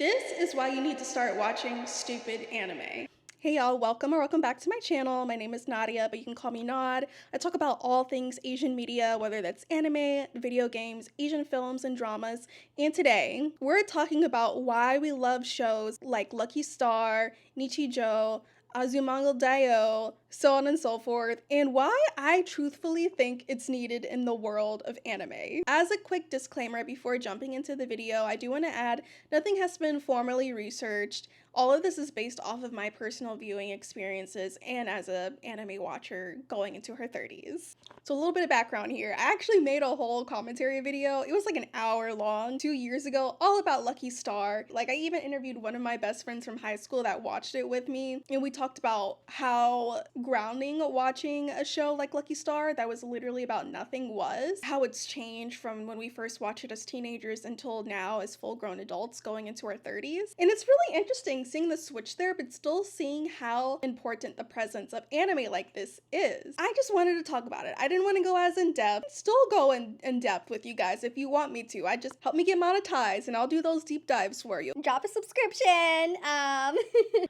This is why you need to start watching stupid anime. Hey y'all, welcome back to my channel. My name is Nadia, but you can call me Nod. I talk about all things Asian media, whether that's anime, video games, Asian films, and dramas. And today, we're talking about why we love shows like Lucky Star, NICHIJOU, AZUMANGA DAIOH, so on and so forth, and why I truthfully think it's needed in the world of anime. As a quick disclaimer before jumping into the video, I do want to add, nothing has been formally researched. All of this is based off of my personal viewing experiences and as an anime watcher going into her 30s. So a little bit of background here. I actually made a whole commentary video. It was like an hour long 2 years ago, all about Lucky Star. Like, I even interviewed one of my best friends from high school that watched it with me, and we talked about how grounding watching a show like Lucky Star that was literally about nothing was, how it's changed from when we first watched it as teenagers until now as full-grown adults going into our 30s. And it's really interesting seeing the switch there, but still seeing how important the presence of anime like this is. I just wanted to talk about it. I didn't want to go as in-depth. Still go in depth with you guys if you want me to. I just help me get monetized and I'll do those deep dives for you. Drop a subscription.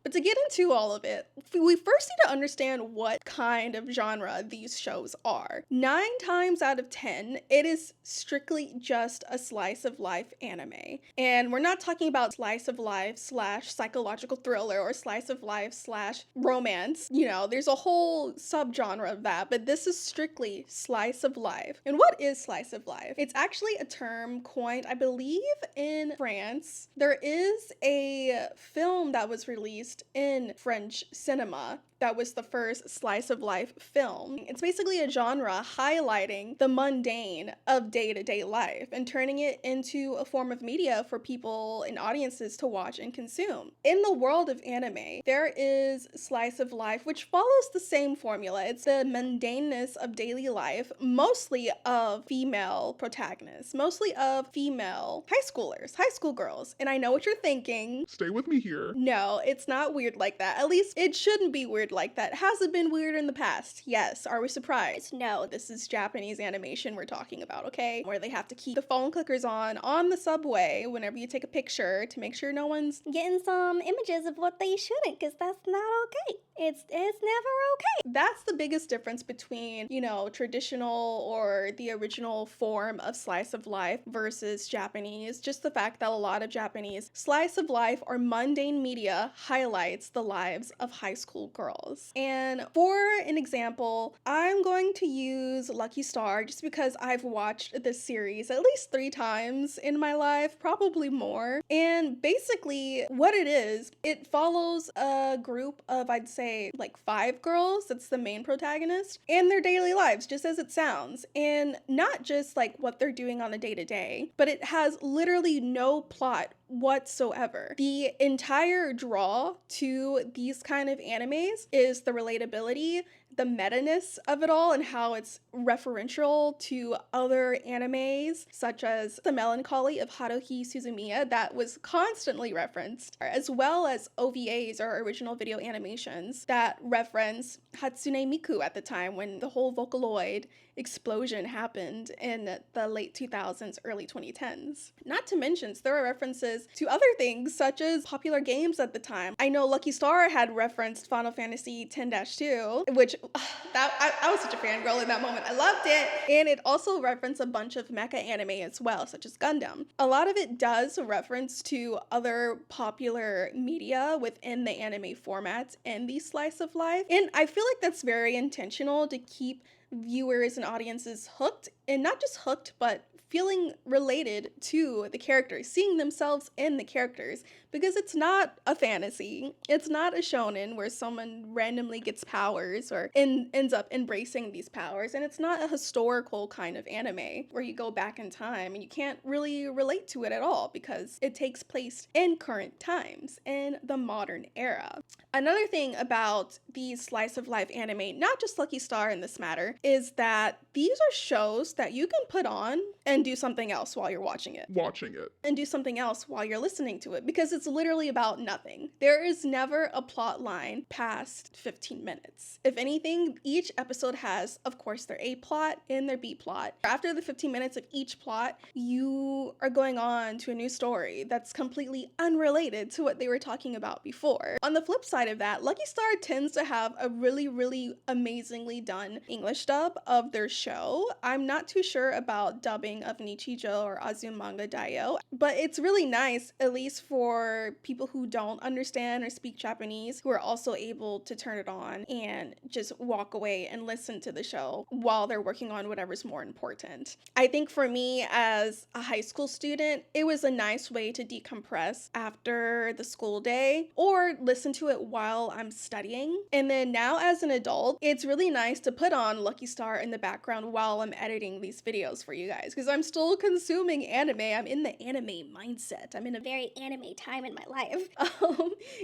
But to get into all of it, we first need to understand what kind of genre these shows are. 9 times out of 10, it is strictly just a slice of life anime. And we're not talking about slice of life / psychological thriller or slice of life / romance. You know, there's a whole subgenre of that, but this is strictly slice of life. And what is slice of life? It's actually a term coined, I believe, in France. There is a film that was released in French cinema that was the first slice of life film. It's basically a genre highlighting the mundane of day-to-day life and turning it into a form of media for people and audiences to watch and consume. In the world of anime, there is slice of life which follows the same formula. It's the mundaneness of daily life, mostly of female protagonists, mostly of female high schoolers, high school girls. And I know what you're thinking. Stay with me here. No, it's not weird like that. At least it shouldn't be weird like that. Has it been weird in the past? Yes. Are we surprised? No. This is Japanese animation we're talking about, okay? Where they have to keep the phone clickers on the subway whenever you take a picture to make sure no one's Getting some images of what they shouldn't, because that's not okay. It's never okay. That's the biggest difference between, you know, traditional or the original form of slice of life versus Japanese. Just the fact that a lot of Japanese slice of life or mundane media highlights the lives of high school girls. And for an example, I'm going to use Lucky Star just because I've watched this series at least 3 times in my life, probably more. And basically what it is, it follows a group of, I'd say, like 5 girls. That's the main protagonist, and their daily lives, just as it sounds. And not just like what they're doing on a day-to-day, but it has literally no plot whatsoever. The entire draw to these kind of animes is the relatability, the meta-ness of it all, and how it's referential to other animes, such as The Melancholy of Haruhi Suzumiya that was constantly referenced, as well as OVAs or original video animations that reference Hatsune Miku at the time when the whole Vocaloid explosion happened in the late 2000s, early 2010s. Not to mention, there are references to other things such as popular games at the time. I know Lucky Star had referenced Final Fantasy X-2, which I was such a fangirl in that moment. I loved it. And it also referenced a bunch of mecha anime as well, such as Gundam. A lot of it does reference to other popular media within the anime formats in the slice of life. And I feel like that's very intentional to keep viewers and audiences hooked, and not just hooked, but feeling related to the characters, seeing themselves in the characters, because it's not a fantasy. It's not a shonen where someone randomly gets powers or ends up embracing these powers, and it's not a historical kind of anime where you go back in time and you can't really relate to it at all because it takes place in current times, in the modern era. Another thing about these slice of life anime, not just Lucky Star in this matter, is that these are shows that you can put on and and do something else while you're watching it. And do something else while you're listening to it, because it's literally about nothing. There is never a plot line past 15 minutes. If anything, each episode has, of course, their A plot and their B plot. After the 15 minutes of each plot, you are going on to a new story that's completely unrelated to what they were talking about before. On the flip side of that, Lucky Star tends to have a really, really amazingly done English dub of their show. I'm not too sure about dubbing of NICHIJOU or AZUMANGA DAIOH, but it's really nice, at least for people who don't understand or speak Japanese, who are also able to turn it on and just walk away and listen to the show while they're working on whatever's more important. I think for me as a high school student, it was a nice way to decompress after the school day or listen to it while I'm studying. And then now as an adult, it's really nice to put on Lucky Star in the background while I'm editing these videos for you guys, because I'm still consuming anime. I'm in the anime mindset. I'm in a Very anime time in my life.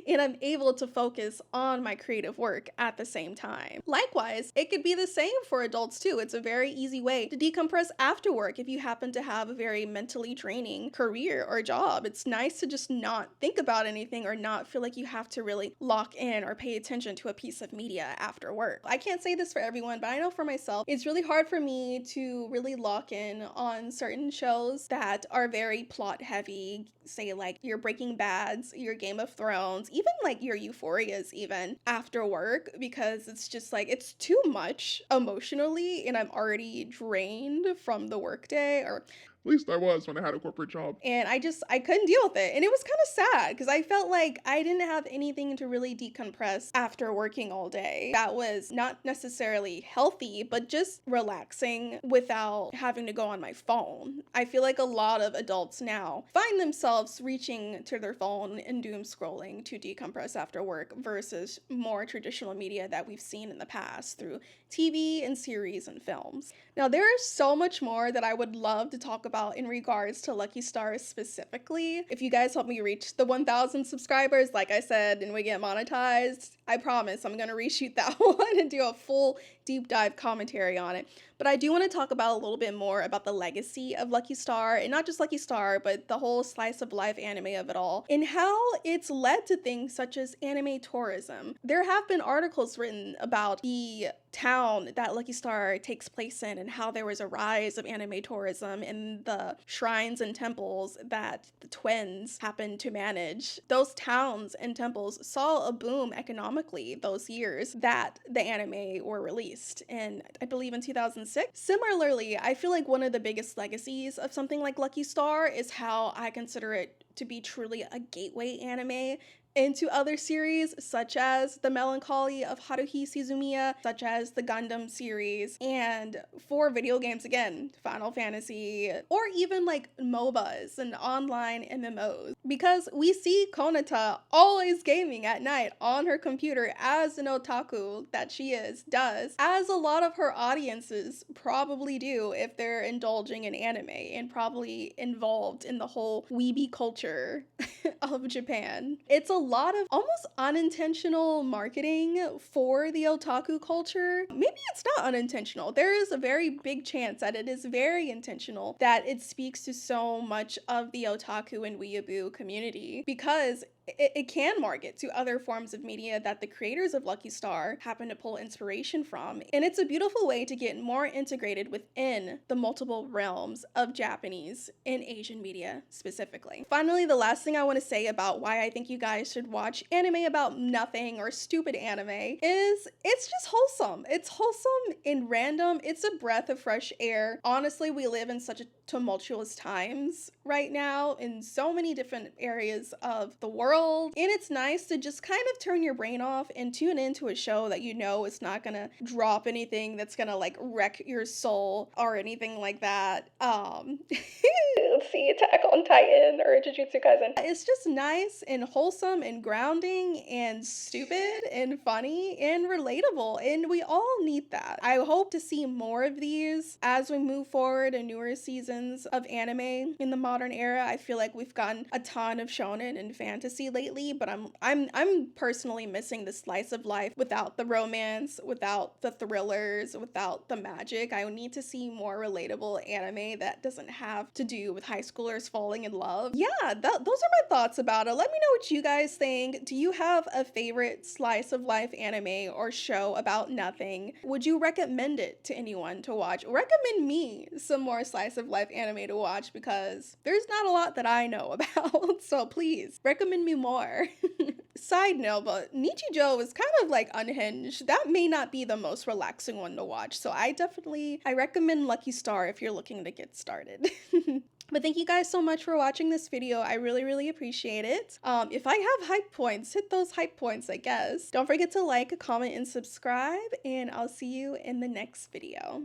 and I'm able to focus on my creative work at the same time. Likewise, it could be the same for adults too. It's a very easy way to decompress after work if you happen to have a very mentally draining career or job. It's nice to just not think about anything or not feel like you have to really lock in or pay attention to a piece of media after work. I can't say this for everyone, but I know for myself, it's really hard for me to really lock in on certain shows that are very plot heavy, say like your Breaking Bads, your Game of Thrones, even like your Euphorias even after work, because it's just like, it's too much emotionally and I'm already drained from the workday, or at least I was when I had a corporate job. and I couldn't deal with it. And it was kind of sad because I felt like I didn't have anything to really decompress after working all day. That was not necessarily healthy, but just relaxing without having to go on my phone. I feel like a lot of adults now find themselves reaching to their phone and doom scrolling to decompress after work versus more traditional media that we've seen in the past through TV and series and films. Now, there is so much more that I would love to talk about in regards to Lucky Stars specifically. If you guys help me reach the 1,000 subscribers, like I said, and we get monetized, I promise I'm going to reshoot that one and do a full deep dive commentary on it. But I do want to talk about a little bit more about the legacy of Lucky Star, and not just Lucky Star, but the whole slice of life anime of it all, and how it's led to things such as anime tourism. There have been articles written about the town that Lucky Star takes place in and how there was a rise of anime tourism in the shrines and temples that the twins happened to manage. Those towns and temples saw a boom economically those years that the anime were released, and I believe in 2006. Similarly, I feel like one of the biggest legacies of something like Lucky Star is how I consider it to be truly a gateway anime into other series, such as the Melancholy of Haruhi Suzumiya, such as the Gundam series, and for video games, again, Final Fantasy, or even like MOBAs and online MMOs. Because we see Konata always gaming at night on her computer as an otaku that she does, as a lot of her audiences probably do if they're indulging in anime and probably involved in the whole weeby culture of Japan. It's a lot of almost unintentional marketing for the otaku culture. Maybe it's not unintentional. There is a very big chance that it is very intentional, that it speaks to so much of the otaku and weeaboo community, because it can market to other forms of media that the creators of Lucky Star happen to pull inspiration from. And it's a beautiful way to get more integrated within the multiple realms of Japanese and Asian media specifically. Finally, the last thing I want to say about why I think you guys should watch anime about nothing or stupid anime is it's just wholesome. It's wholesome and random. It's a breath of fresh air. Honestly, we live in such a tumultuous times right now in so many different areas of the world. And it's nice to just kind of turn your brain off and tune into a show that you know is not gonna drop anything that's gonna like wreck your soul or anything like that. Let's see, Attack on Titan or Jujutsu Jujutsu Kaisen. It's just nice and wholesome and grounding and stupid and funny and relatable, and we all need that. I hope to see more of these as we move forward in newer seasons of anime in the modern era. I feel like we've gotten a ton of shonen and fantasy lately, but I'm personally missing the slice of life without the romance, without the thrillers, without the magic. I need to see more relatable anime that doesn't have to do with high schoolers falling in love. Yeah, those are my thoughts about it. Let me know what you guys think. Do you have a favorite slice of life anime or show about nothing? Would you recommend it to anyone to watch? Recommend me some more slice of life anime to watch, because there's not a lot that I know about. So please recommend me more. Side note, but NICHIJOU is kind of like unhinged. That may not be the most relaxing one to watch. So I recommend Lucky Star if you're looking to get started. But thank you guys so much for watching this video. I really appreciate it. If I have hype points, hit those hype points, I guess. Don't forget to like, comment, and subscribe, and I'll see you in the next video.